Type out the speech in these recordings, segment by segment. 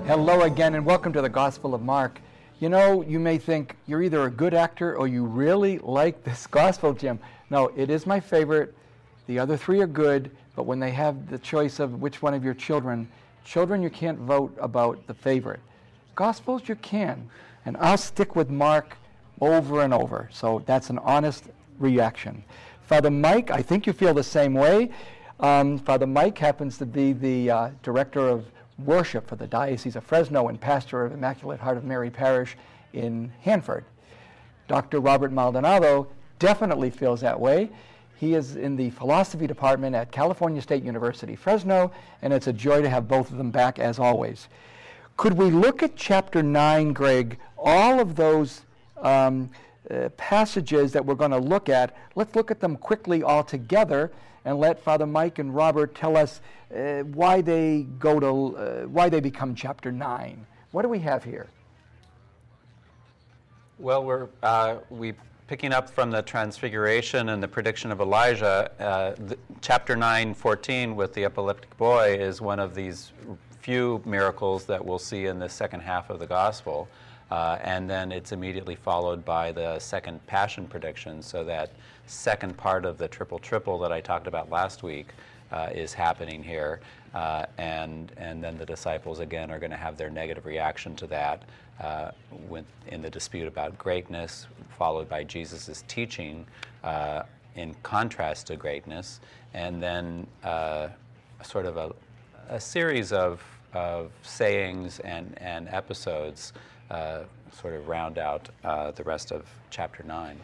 Hello again and welcome to the Gospel of Mark. You know, you may think you're either a good actor or you really like this Gospel, Jim. No, it is my favorite. The other three are good, but when they have the choice of which one of your children, you can't vote about the favorite. Gospels, you can. And I'll stick with Mark over and over. So that's an honest reaction. Father Mike, I think you feel the same way. Father Mike happens to be the director of worship for the Diocese of Fresno and pastor of Immaculate Heart of Mary Parish in Hanford. Dr. Robert Maldonado definitely feels that way. He is in the philosophy department at California State University, Fresno, and it's a joy to have both of them back as always. Could we look at chapter 9, Greg, all of those passages that we're going to look at? Let's look at them quickly all together and let Father Mike and Robert tell us why they become chapter 9. What do we have here? Well, we're picking up from the Transfiguration and the prediction of Elijah. Chapter 9:14 with the epileptic boy is one of these few miracles that we'll see in the second half of the Gospel. And then it's immediately followed by the second Passion prediction, so that second part of the triple that I talked about last week is happening here. And then the disciples, again, are going to have their negative reaction to that in the dispute about greatness, followed by Jesus' teaching in contrast to greatness, and then sort of a series of sayings and episodes sort of round out the rest of chapter 9.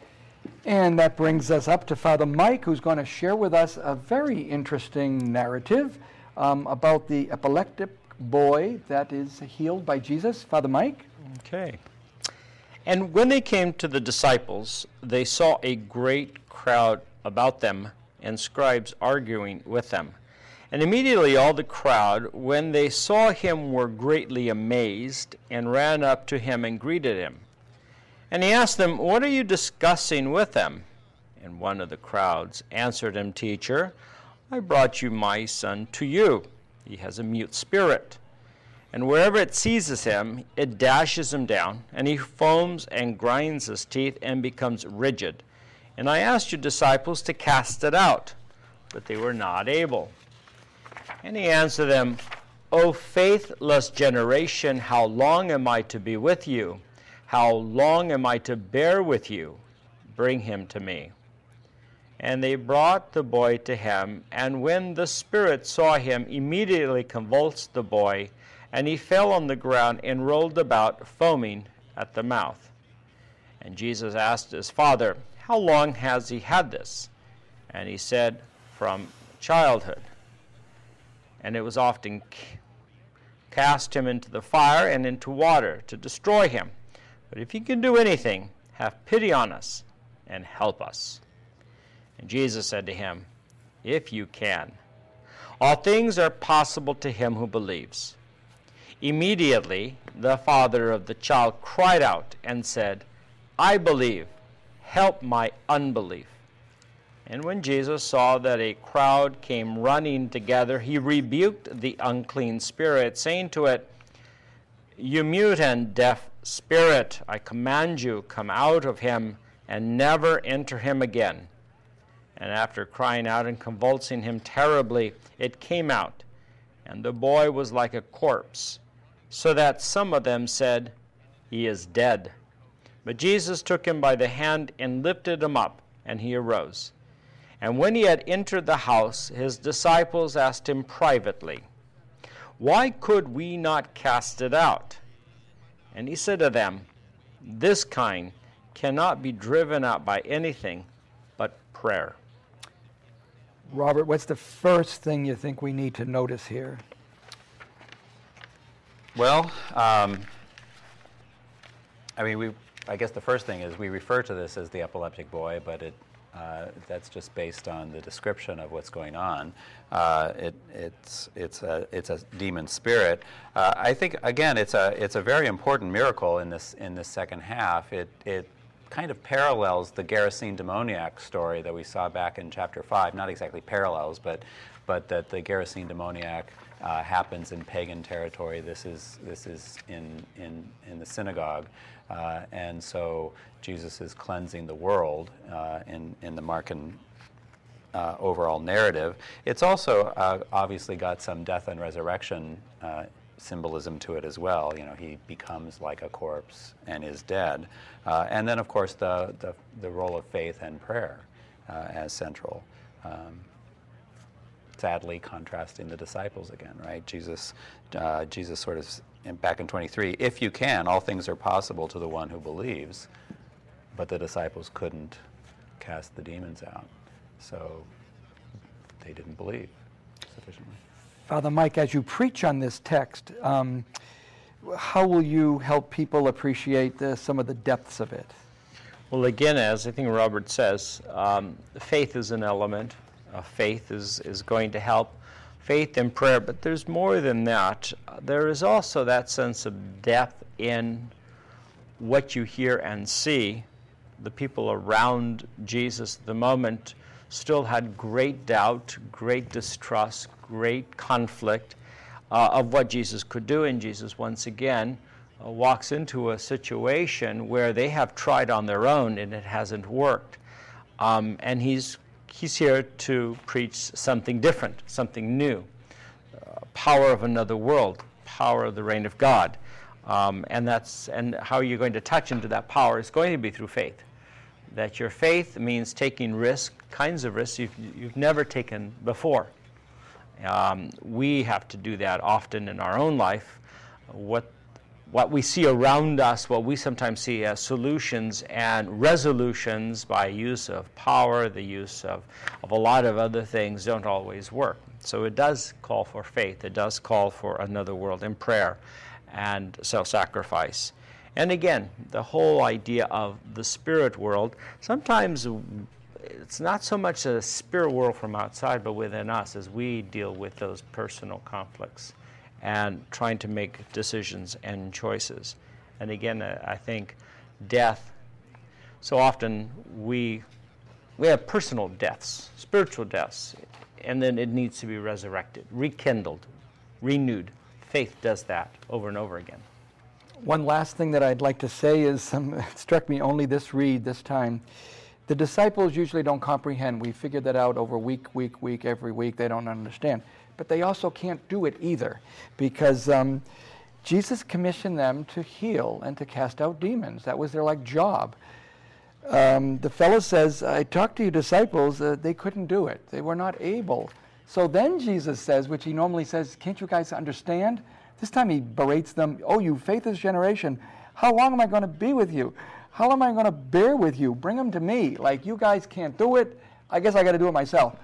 And that brings us up to Father Mike, who's going to share with us a very interesting narrative about the epileptic boy that is healed by Jesus. Father Mike? Okay. And when they came to the disciples, they saw a great crowd about them and scribes arguing with them. And immediately all the crowd, when they saw him, were greatly amazed and ran up to him and greeted him. And he asked them, "What are you discussing with them?" And one of the crowds answered him, "Teacher, I brought my son to you. He has a mute spirit. And wherever it seizes him, it dashes him down, and he foams and grinds his teeth and becomes rigid. And I asked your disciples to cast it out, but they were not able." And he answered them, "O faithless generation, how long am I to be with you? How long am I to bear with you? Bring him to me." And they brought the boy to him, and when the spirit saw him, immediately convulsed the boy, and he fell on the ground and rolled about, foaming at the mouth. And Jesus asked his father, "How long has he had this?" And he said, "From childhood. And it was often cast him into the fire and into water to destroy him. But if you can do anything, have pity on us and help us." And Jesus said to him, "If you can, all things are possible to him who believes." Immediately the father of the child cried out and said, "I believe, help my unbelief." And when Jesus saw that a crowd came running together, he rebuked the unclean spirit, saying to it, "You mute and deaf spirit, I command you, come out of him and never enter him again." And after crying out and convulsing him terribly, it came out, and the boy was like a corpse, so that some of them said, "He is dead." But Jesus took him by the hand and lifted him up, and he arose. And when he had entered the house, his disciples asked him privately, "Why could we not cast it out?" And he said to them, "This kind cannot be driven out by anything but prayer." Robert, what's the first thing you think we need to notice here? Well, I guess the first thing is we refer to this as the epileptic boy, but that's just based on the description of what's going on. It's a demon spirit. I think again it's a very important miracle in this second half. It kind of parallels the Gerasene demoniac story that we saw back in chapter 5. Not exactly parallels, but that the Gerasene demoniac happens in pagan territory. This is in the synagogue, and so Jesus is cleansing the world in the Markan overall narrative. It's also obviously got some death and resurrection symbolism to it as well. You know, he becomes like a corpse and is dead, and then of course the role of faith and prayer as central. Sadly contrasting the disciples again, right? Jesus sort of, back in 23, if you can, all things are possible to the one who believes, but the disciples couldn't cast the demons out, so they didn't believe sufficiently. Father Mike, as you preach on this text, how will you help people appreciate some of the depths of it? Well, again, as I think Robert says, faith is an element. Faith is going to help. Faith and prayer, but there's more than that. There is also that sense of depth in what you hear and see. The people around Jesus at the moment still had great doubt, great distrust, great conflict of what Jesus could do, and Jesus once again walks into a situation where they have tried on their own and it hasn't worked. And he's here to preach something different, something new, power of another world, power of the reign of God. And how you're going to touch into that power is going to be through faith. That your faith means taking kinds of risks you've never taken before. We have to do that often in our own life. What we see around us, what we sometimes see as solutions and resolutions by use of power, the use of a lot of other things, don't always work. So it does call for faith. It does call for another world in prayer and self-sacrifice. And again, the whole idea of the spirit world, sometimes it's not so much a spirit world from outside, but within us as we deal with those personal conflicts and trying to make decisions and choices. And again, I think death, so often we have personal deaths, spiritual deaths, and then it needs to be resurrected, rekindled, renewed. Faith does that over and over again. One last thing that I'd like to say is, it struck me only this time. The disciples usually don't comprehend. We figured that out over week, every week. They don't understand. But they also can't do it either, because Jesus commissioned them to heal and to cast out demons. That was their job. The fellow says, I talked to your disciples, they couldn't do it. They were not able. So then Jesus says, which he normally says, can't you guys understand? This time he berates them, oh, you faithless generation, how long am I going to be with you? How long am I going to bear with you? Bring them to me. You guys can't do it. I guess I got to do it myself.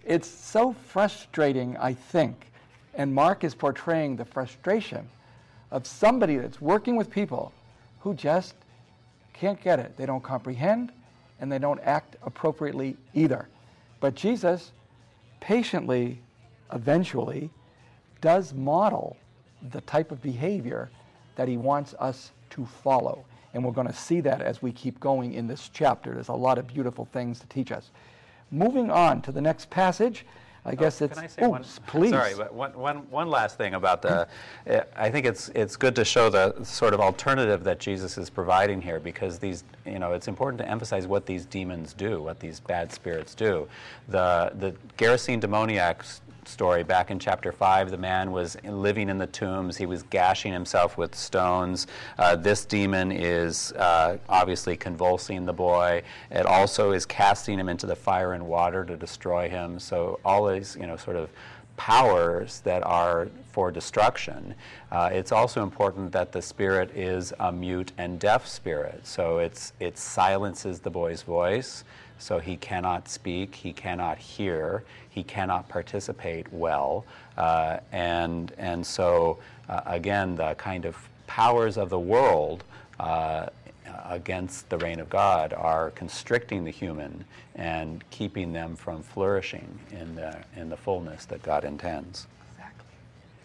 It's so frustrating, I think, and Mark is portraying the frustration of somebody that's working with people who just can't get it. They don't comprehend, and they don't act appropriately either. But Jesus patiently, eventually, does model the type of behavior that he wants us to follow. And we're going to see that as we keep going in this chapter. There's a lot of beautiful things to teach us. Moving on to the next passage, I guess it's... Can I say one? Please. Sorry, but one last thing about the... I think it's good to show the sort of alternative that Jesus is providing here, because these, it's important to emphasize what these demons do, what these bad spirits do. The Gerasene demoniac story back in chapter 5, the man was living in the tombs. He was gashing himself with stones. This demon is obviously convulsing the boy. It also is casting him into the fire and water to destroy him. So all these, sort of powers that are for destruction. It's also important that the spirit is a mute and deaf spirit. So it silences the boy's voice. So he cannot speak, he cannot hear, he cannot participate well. And so, again, the kind of powers of the world against the reign of God are constricting the human and keeping them from flourishing in the fullness that God intends. Exactly.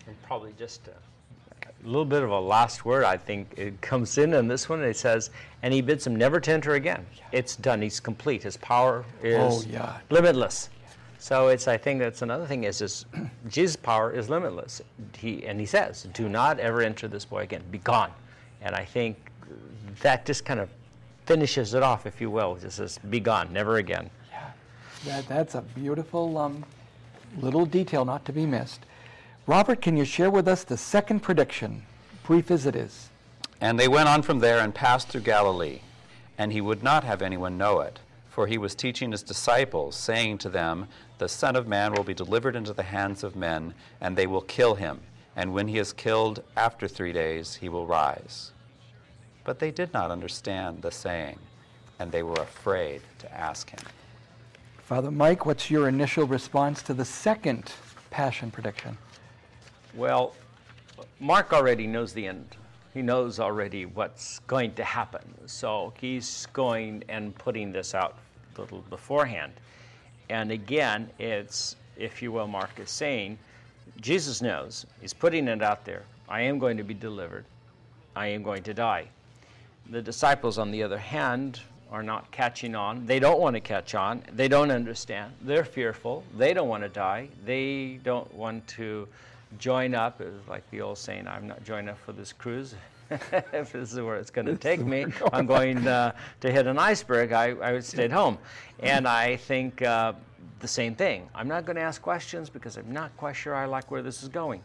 And probably just a little bit of a last word, I think it comes in this one. It says, and he bids him never to enter again. Yeah. It's done. He's complete. His power is limitless. So I think that's another thing is Jesus' power is limitless. He says, do not ever enter this boy again. Be gone. And I think that just kind of finishes it off, if you will. Just says, be gone, never again. Yeah, that's a beautiful little detail not to be missed. Robert, can you share with us the second prediction, brief as it is? And they went on from there and passed through Galilee, and he would not have anyone know it, for he was teaching his disciples, saying to them, the Son of Man will be delivered into the hands of men, and they will kill him, and when he is killed, after 3 days, he will rise. But they did not understand the saying, and they were afraid to ask him. Father Mike, what's your initial response to the second passion prediction? Well, Mark already knows the end. He knows already what's going to happen. So he's going and putting this out a little beforehand. And again, it's, if you will, Mark is saying, Jesus knows. He's putting it out there. I am going to be delivered. I am going to die. The disciples, on the other hand, are not catching on. They don't want to catch on. They don't understand. They're fearful. They don't want to die. They don't want to join up. It's like the old saying, I'm not joining up for this cruise. If this is where it's going to take me, I'm going to hit an iceberg. I would stay at home. And I think the same thing. I'm not going to ask questions because I'm not quite sure I like where this is going.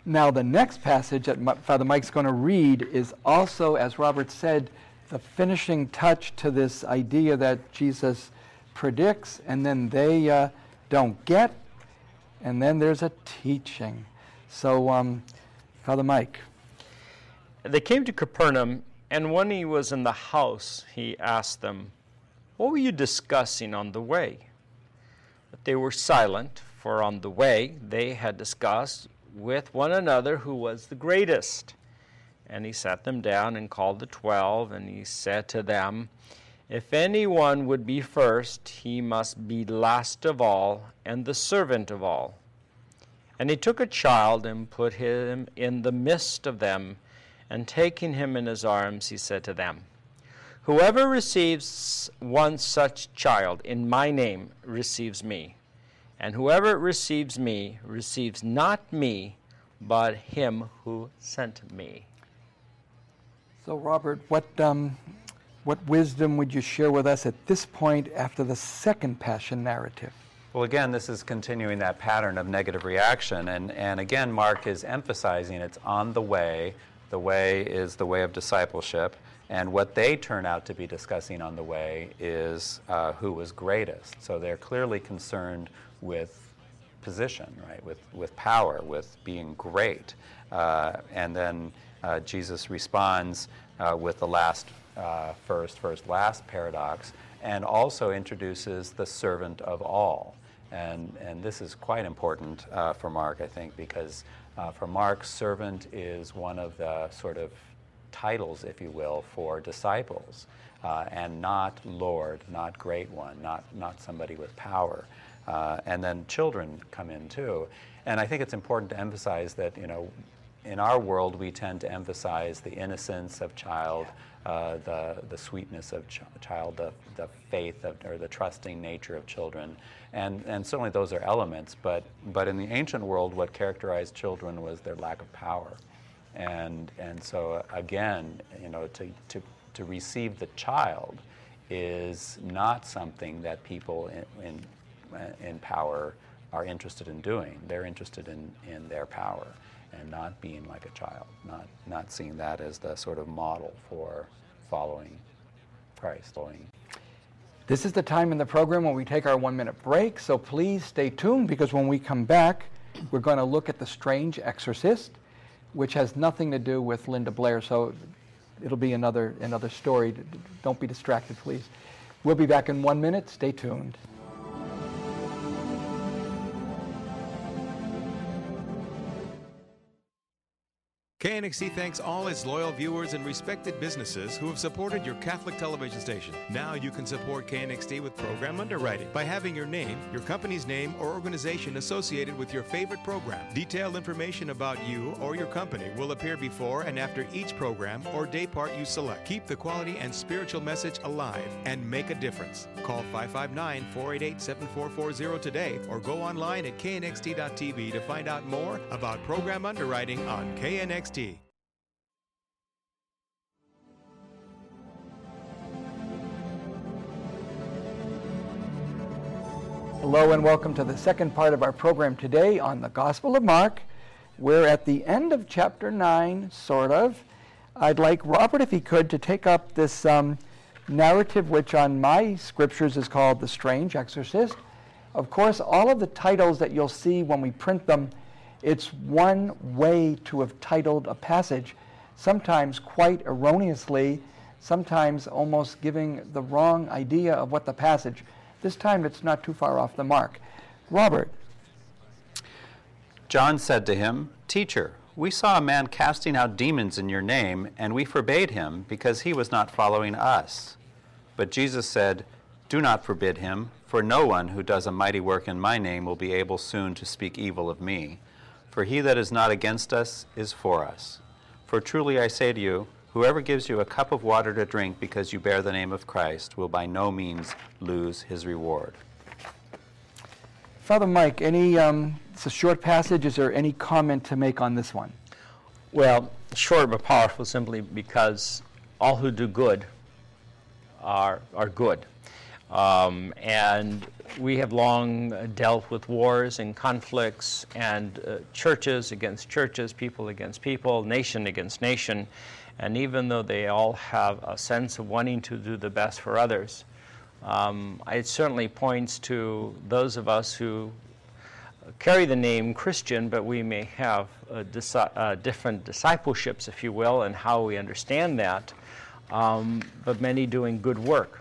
Now, the next passage that Father Mike's going to read is also, as Robert said, the finishing touch to this idea that Jesus predicts, and then they don't get, and then there's a teaching. So, Father Mike. They came to Capernaum, and when he was in the house, he asked them, what were you discussing on the way? But they were silent, for on the way they had discussed with one another who was the greatest. And he sat them down and called the 12, and he said to them, if anyone would be first, he must be last of all and the servant of all. And he took a child and put him in the midst of them, and taking him in his arms, he said to them, whoever receives one such child in my name receives me. And whoever receives me receives not me, but him who sent me. So, Robert, what wisdom would you share with us at this point after the second passion narrative? Well, again, this is continuing that pattern of negative reaction. And again, Mark is emphasizing it's on the way. The way is the way of discipleship. And what they turn out to be discussing on the way is who was greatest. So they're clearly concerned with position, right? With power, with being great. And then Jesus responds with the last first last paradox, and also introduces the servant of all. And this is quite important for Mark, I think, because for Mark, servant is one of the sort of titles, if you will, for disciples, and not Lord, not great one, not somebody with power. And then children come in too. And I think it's important to emphasize that, you know, in our world we tend to emphasize the innocence of child, the sweetness of child, the faith of, or the trusting nature of children, and certainly those are elements. But in the ancient world, what characterized children was their lack of power, and so again, you know, to receive the child is not something that people in power are interested in doing. They're interested in their power and not being like a child, not seeing that as the sort of model for following Christ. This is the time in the program when we take our 1-minute break, so please stay tuned, because when we come back, we're going to look at The Strange Exorcist, which has nothing to do with Linda Blair, so it'll be another story. Don't be distracted, please. We'll be back in 1 minute. Stay tuned. KNXT thanks all its loyal viewers and respected businesses who have supported your Catholic television station. Now you can support KNXT with program underwriting by having your name, your company's name, or organization associated with your favorite program. Detailed information about you or your company will appear before and after each program or day part you select. Keep the quality and spiritual message alive and make a difference. Call 559-488-7440 today or go online at knxt.tv to find out more about program underwriting on KNXT. Hello and welcome to the second part of our program today on the Gospel of Mark. We're at the end of chapter 9, sort of. I'd like Robert, if he could, to take up this narrative which on my scriptures is called The Strange Exorcist. Of course, all of the titles that you'll see when we print them, it's one way to have titled a passage, sometimes quite erroneously, sometimes almost giving the wrong idea of what the passage. This time it's not too far off the mark. Robert. John said to him, "Teacher, we saw a man casting out demons in your name, and we forbade him because he was not following us." But Jesus said, "Do not forbid him, for no one who does a mighty work in my name will be able soon to speak evil of me. For he that is not against us is for us. For truly I say to you, whoever gives you a cup of water to drink because you bear the name of Christ will by no means lose his reward." Father Mike, it's a short passage. Is there any comment to make on this one? Well, short but powerful simply because all who do good are good. And we have long dealt with wars and conflicts and churches against churches, people against people, nation against nation. And even though they all have a sense of wanting to do the best for others, it certainly points to those of us who carry the name Christian, but we may have different discipleships, if you will, and how we understand that, but many doing good work.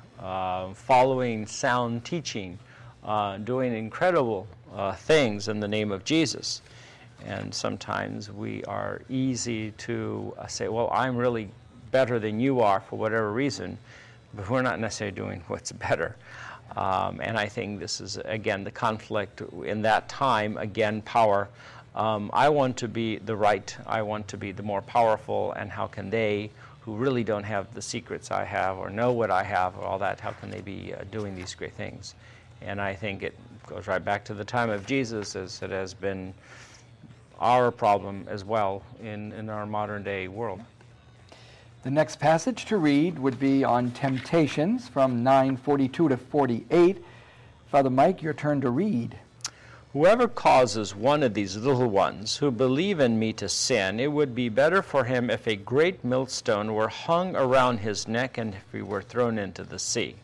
Following sound teaching, doing incredible things in the name of Jesus. And sometimes we are easy to say, well, I'm really better than you are for whatever reason, but we're not necessarily doing what's better. And I think this is, again, the conflict in that time, again, power. I want to be the right, I want to be the more powerful, and how can they, who really don't have the secrets I have or know what I have or all that, how can they be doing these great things? And I think it goes right back to the time of Jesus, as it has been our problem as well in our modern day world. The next passage to read would be on temptations from 9:42 to 48. Father Mike, your turn to read. "Whoever causes one of these little ones who believe in me to sin, it would be better for him if a great millstone were hung around his neck and if he were thrown into the sea.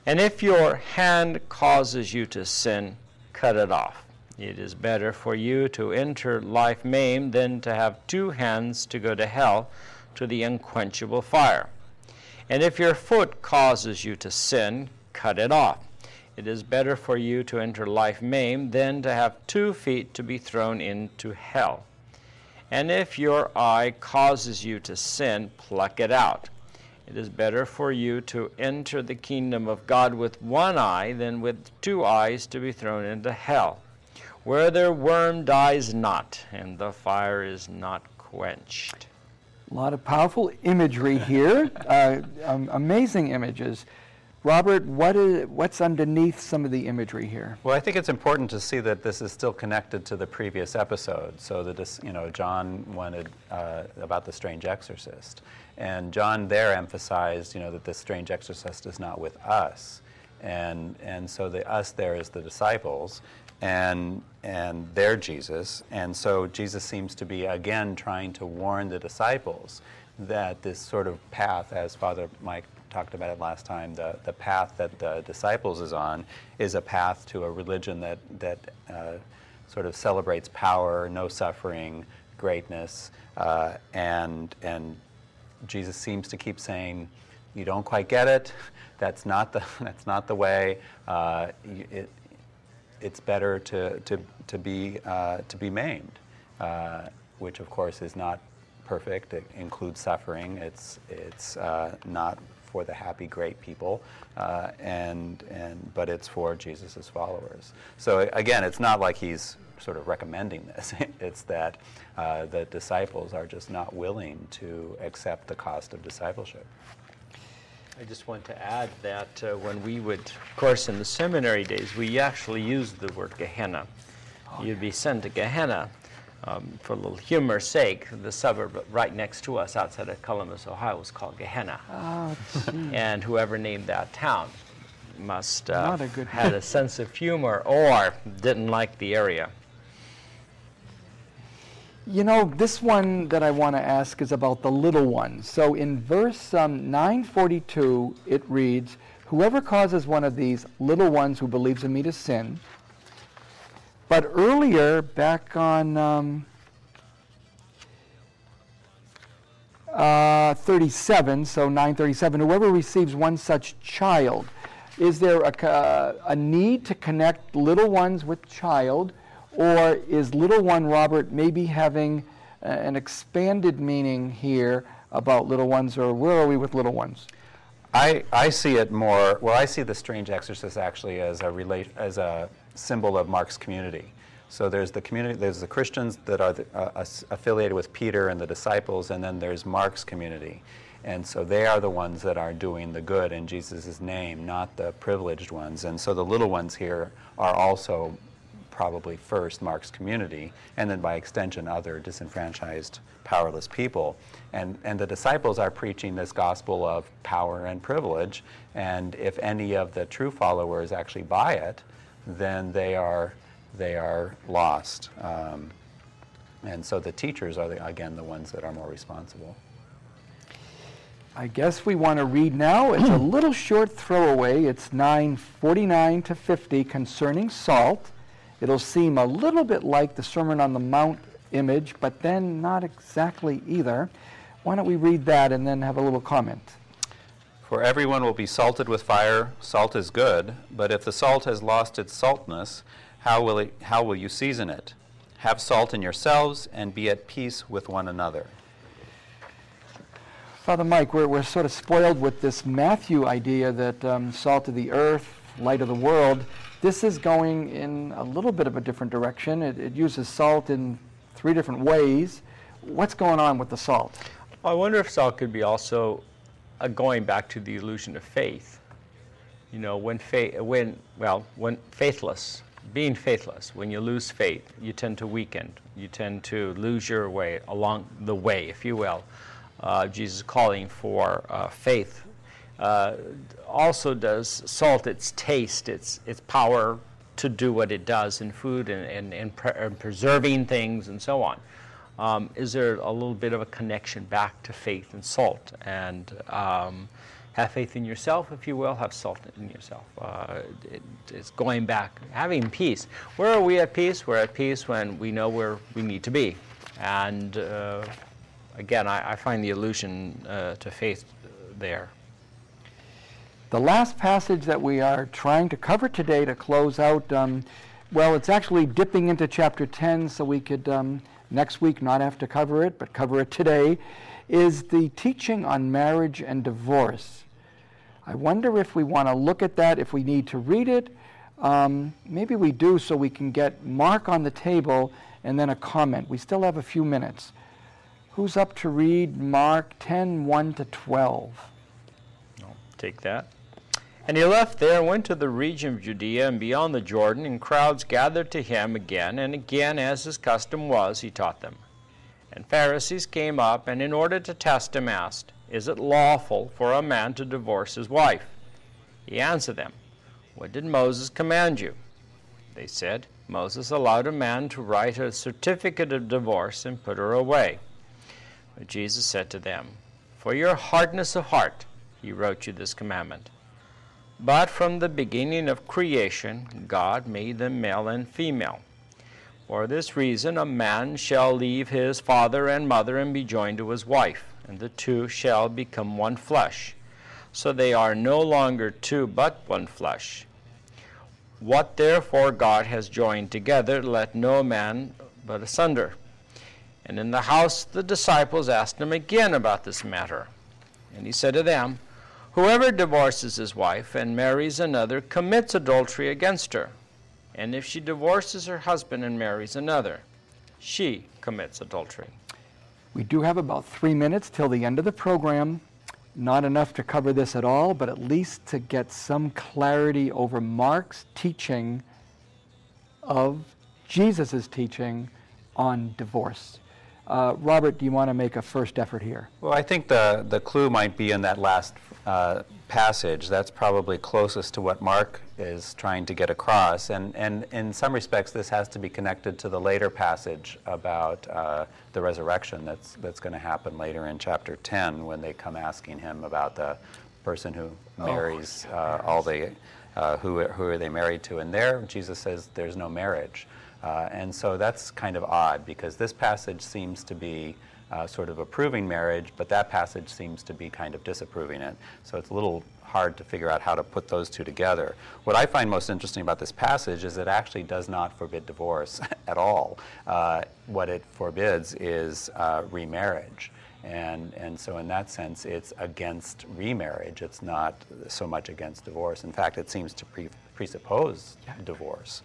And if your hand causes you to sin, cut it off. It is better for you to enter life maimed than to have two hands to go to hell, to the unquenchable fire. And if your foot causes you to sin, cut it off. It is better for you to enter life maimed than to have 2 feet to be thrown into hell. And if your eye causes you to sin, pluck it out. It is better for you to enter the kingdom of God with 1 eye than with 2 eyes to be thrown into hell, where their worm dies not, and the fire is not quenched." A lot of powerful imagery here, amazing images. Robert, what's underneath some of the imagery here? Well, I think it's important to see that this is still connected to the previous episode. So that John wanted about the strange exorcist, and John there emphasized, that this strange exorcist is not with us, and so the us there is the disciples, and they're Jesus, and so Jesus seems to be again trying to warn the disciples that this sort of path, as Father Mike talked about it last time, the path that the disciples is on is a path to a religion that sort of celebrates power, no suffering, greatness, and Jesus seems to keep saying, "You don't quite get it. That's not the way. It's better to be maimed," which of course is not perfect. It includes suffering. It's not for the happy, great people, but it's for Jesus' followers. So again, it's not like he's sort of recommending this. It's that the disciples are just not willing to accept the cost of discipleship. I just want to add that when we would, of course, in the seminary days, we actually used the word Gehenna. You'd be sent to Gehenna. For a little humor's sake, the suburb right next to us outside of Columbus, Ohio, was called Gehenna. Oh, and whoever named that town must Not a good had a sense of humor or didn't like the area. You know, this one that I want to ask is about the little ones. So in verse 942, it reads, "Whoever causes one of these little ones who believes in me to sin." But earlier, back on 37, so 937, whoever receives one such child, is there a need to connect little ones with child, or is little one, Robert, maybe having an expanded meaning here about little ones, or where are we with little ones? I see it more, well, I see the strange exorcist actually as a symbol of Mark's community. So there's the community, there's the Christians that are affiliated with Peter and the disciples, and then there's Mark's community. And so they are the ones that are doing the good in Jesus' name, not the privileged ones. And so the little ones here are also probably first Mark's community, and then by extension other disenfranchised, powerless people. And the disciples are preaching this gospel of power and privilege, and if any of the true followers actually buy it, then they are lost. And so the teachers are, again, the ones that are more responsible. I guess we want to read now. It's a little short throwaway. It's 949 to 50 concerning salt. It'll seem a little bit like the Sermon on the Mount image, but then not exactly either. Why don't we read that and then have a little comment? For everyone will be salted with fire. Salt is good, but if the salt has lost its saltness, how will you season it? Have salt in yourselves and be at peace with one another. Father Mike, we're sort of spoiled with this Matthew idea that salt of the earth, light of the world. This is going in a little bit of a different direction. It uses salt in 3 different ways. What's going on with the salt? I wonder if salt could be also going back to the illusion of faith. You know, when faithless, being faithless, when you lose faith, you tend to weaken. You tend to lose your way along the way, if you will. Jesus calling for faith. Also does salt its taste, its power to do what it does in food and preserving things and so on. Is there a little bit of a connection back to faith and salt? And have faith in yourself, if you will, have salt in yourself. It's going back, having peace. Where are we at peace? We're at peace when we know where we need to be. And again, I find the allusion to faith there. The last passage that we are trying to cover today to close out, well, it's actually dipping into chapter 10, so we could next week not have to cover it, but cover it today, is the teaching on marriage and divorce. I wonder if we want to look at that, if we need to read it. Maybe we do, so we can get Mark on the table and then a comment. We still have a few minutes. Who's up to read Mark 10, 1 to 12? I'll take that. And he left there and went to the region of Judea and beyond the Jordan, and crowds gathered to him again, and again, as his custom was, he taught them. And Pharisees came up, and in order to test him, asked, "Is it lawful for a man to divorce his wife?" He answered them, "What did Moses command you?" They said, "Moses allowed a man to write a certificate of divorce and put her away." But Jesus said to them, "For your hardness of heart, he wrote you this commandment. But from the beginning of creation, God made them male and female. For this reason, a man shall leave his father and mother and be joined to his wife, and the two shall become one flesh. So they are no longer two, but one flesh. What therefore God has joined together, let no man put asunder." And in the house the disciples asked him again about this matter. And he said to them, whoever divorces his wife and marries another commits adultery against her. And if she divorces her husband and marries another, she commits adultery. We do have about 3 minutes till the end of the program. Not enough to cover this at all, but at least to get some clarity over Mark's teaching of Jesus' teaching on divorce. Robert, do you want to make a first effort here? Well, I think the clue might be in that last passage. That's probably closest to what Mark is trying to get across. And in some respects, this has to be connected to the later passage about the resurrection that's going to happen later in chapter 10 when they come asking him about the person who marries who are they married to. And there, Jesus says there's no marriage. And so that's kind of odd because this passage seems to be sort of approving marriage, but that passage seems to be kind of disapproving it. So it's a little hard to figure out how to put those two together. What I find most interesting about this passage is it actually does not forbid divorce at all. What it forbids is remarriage. And so in that sense, it's against remarriage. It's not so much against divorce. In fact, it seems to presuppose divorce.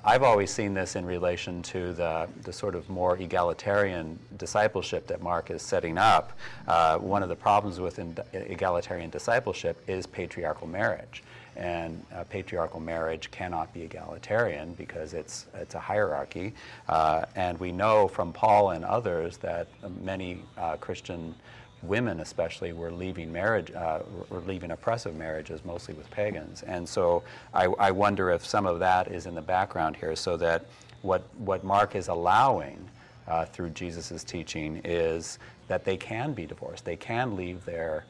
I've always seen this in relation to the sort of more egalitarian discipleship that Mark is setting up. One of the problems with egalitarian discipleship is patriarchal marriage. And patriarchal marriage cannot be egalitarian because it's a hierarchy. And we know from Paul and others that many Christian women especially were leaving marriage, were leaving oppressive marriages, mostly with pagans. And so I wonder if some of that is in the background here, so that what Mark is allowing through Jesus' teaching is that they can be divorced. They can leave their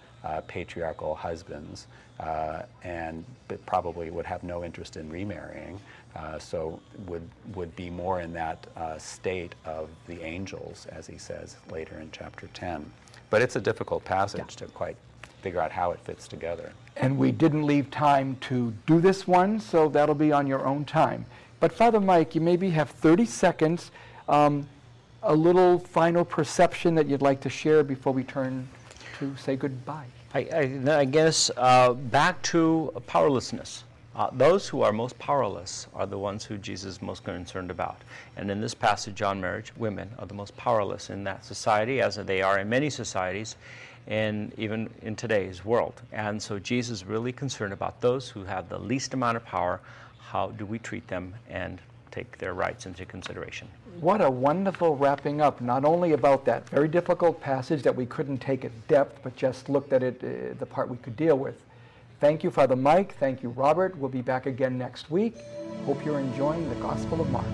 patriarchal husbands but probably would have no interest in remarrying, so would be more in that state of the angels, as he says later in chapter 10. But it's a difficult passage to quite figure out how it fits together. And we didn't leave time to do this one, so that'll be on your own time. But Father Mike, you maybe have 30 seconds, a little final perception that you'd like to share before we turn to say goodbye. I guess back to powerlessness. Those who are most powerless are the ones who Jesus is most concerned about. And in this passage on marriage, women are the most powerless in that society, as they are in many societies, and even in today's world. And so Jesus is really concerned about those who have the least amount of power. How do we treat them and take their rights into consideration? What a wonderful wrapping up, not only about that very difficult passage that we couldn't take at depth, but just looked at it, the part we could deal with. Thank you, Father Mike. Thank you, Robert. We'll be back again next week. Hope you're enjoying the Gospel of Mark.